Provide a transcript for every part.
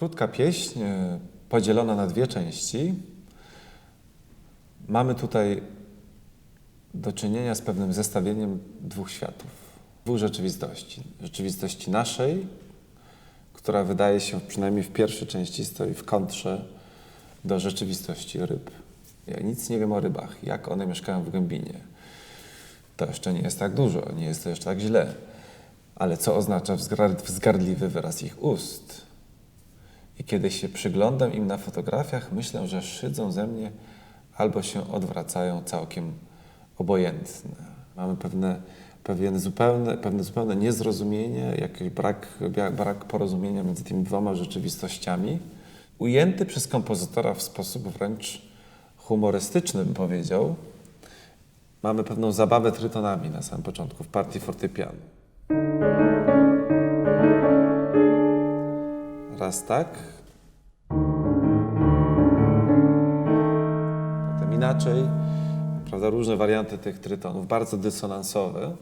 Krótka pieśń, podzielona na dwie części. Mamy tutaj do czynienia z pewnym zestawieniem dwóch światów, dwóch rzeczywistości. Rzeczywistości naszej, która wydaje się, przynajmniej w pierwszej części, stoi w kontrze do rzeczywistości ryb. Ja nic nie wiem o rybach, jak one mieszkają w głębinie. To jeszcze nie jest tak dużo, nie jest to jeszcze tak źle. Ale co oznacza wzgardliwy wyraz ich ust? I kiedy się przyglądam im na fotografiach, myślę, że szydzą ze mnie albo się odwracają całkiem obojętne. Mamy pewne zupełne niezrozumienie, jakiś brak porozumienia między tymi dwoma rzeczywistościami, ujęty przez kompozytora w sposób wręcz humorystyczny, bym powiedział. Mamy pewną zabawę trytonami na samym początku, w partii fortepianu. Raz tak, potem inaczej, prawda, różne warianty tych trytonów, bardzo dysonansowe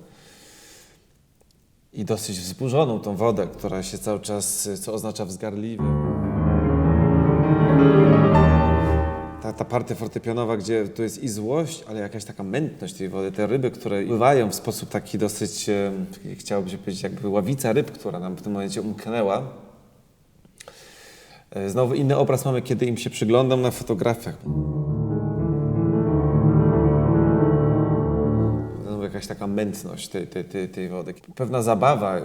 i dosyć wzburzoną tą wodę, która się cały czas, co oznacza wzgardliwy. Ta partia fortepianowa, gdzie tu jest i złość, ale jakaś taka mętność tej wody, te ryby, które pływają w sposób taki dosyć, chciałoby się powiedzieć, jakby ławica ryb, która nam w tym momencie umknęła. Znowu inny obraz mamy, kiedy im się przyglądam na fotografiach. Znowu jakaś taka mętność tej wody. Pewna zabawa,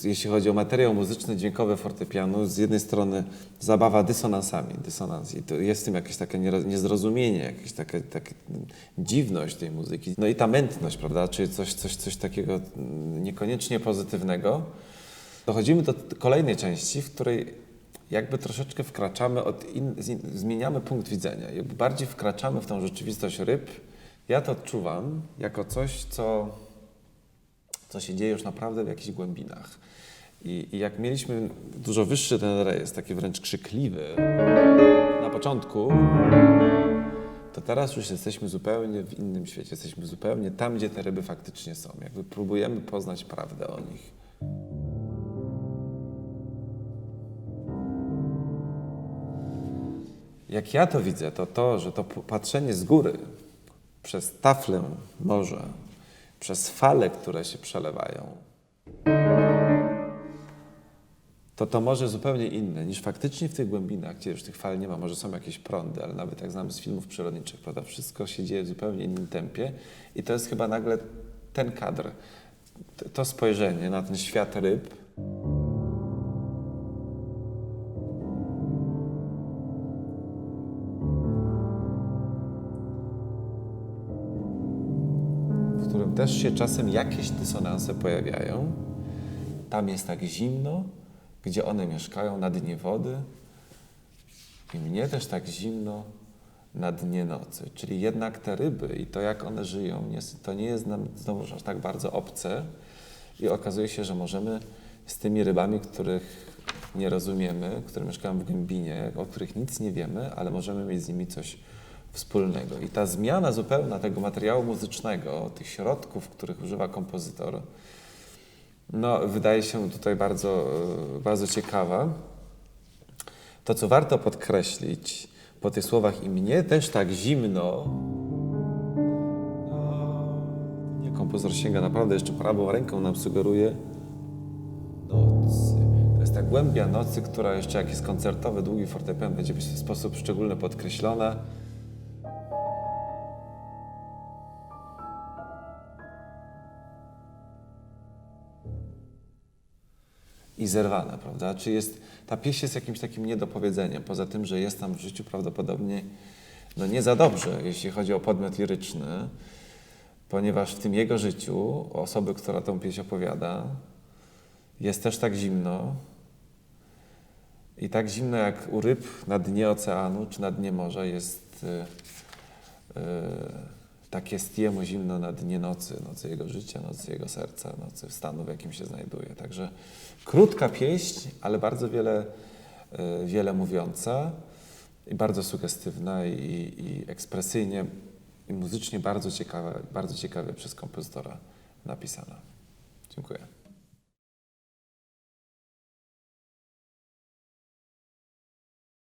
jeśli chodzi o materiał muzyczny, dźwiękowy fortepianu. Z jednej strony zabawa dysonansami, I to jest w tym jakieś takie niezrozumienie, jakaś taka dziwność tej muzyki. No i ta mętność, prawda, czyli coś takiego niekoniecznie pozytywnego. Dochodzimy do kolejnej części, w której jakby troszeczkę wkraczamy, zmieniamy punkt widzenia, jakby bardziej wkraczamy w tą rzeczywistość ryb. Ja to odczuwam jako coś, co się dzieje już naprawdę w jakichś głębinach. I jak mieliśmy dużo wyższy ten rejestr, taki wręcz krzykliwy na początku, to teraz już jesteśmy zupełnie w innym świecie. Jesteśmy zupełnie tam, gdzie te ryby faktycznie są. Jakby próbujemy poznać prawdę o nich. Jak ja to widzę, to, że to patrzenie z góry, przez taflę morza, przez fale, które się przelewają, to morze zupełnie inne niż faktycznie w tych głębinach, gdzie już tych fal nie ma. Może są jakieś prądy, ale nawet jak znamy z filmów przyrodniczych, prawda, wszystko się dzieje w zupełnie innym tempie i to jest chyba nagle ten kadr, to spojrzenie na ten świat ryb, w którym też się czasem jakieś dysonanse pojawiają. Tam jest tak zimno, gdzie one mieszkają na dnie wody i mnie też tak zimno na dnie nocy. Czyli jednak te ryby i to, jak one żyją, to nie jest nam znowu aż tak bardzo obce i okazuje się, że możemy z tymi rybami, których nie rozumiemy, które mieszkają w głębinie, o których nic nie wiemy, ale możemy mieć z nimi coś wspólnego. I ta zmiana zupełna tego materiału muzycznego, tych środków, których używa kompozytor, no, wydaje się tutaj bardzo ciekawa. To, co warto podkreślić po tych słowach i mnie też tak zimno, nie, kompozytor sięga naprawdę jeszcze prawą ręką, nam sugeruje nocy. To jest ta głębia nocy, która jeszcze jak jest koncertowy, długi fortepian, będzie w sposób szczególny podkreślona. I zerwana, prawda? Czy ta pieśń jest jakimś takim niedopowiedzeniem, poza tym, że jest tam w życiu prawdopodobnie nie za dobrze, jeśli chodzi o podmiot liryczny, ponieważ w tym jego życiu, osoby, która tą pieśń opowiada, jest też tak zimno i tak zimno jak u ryb na dnie oceanu czy na dnie morza jest tak jest jemu zimno na dnie nocy jego życia, nocy jego serca, nocy stanu, w jakim się znajduje. Także krótka pieśń, ale bardzo wiele mówiąca i bardzo sugestywna i ekspresyjnie i muzycznie bardzo ciekawie przez kompozytora napisana. Dziękuję.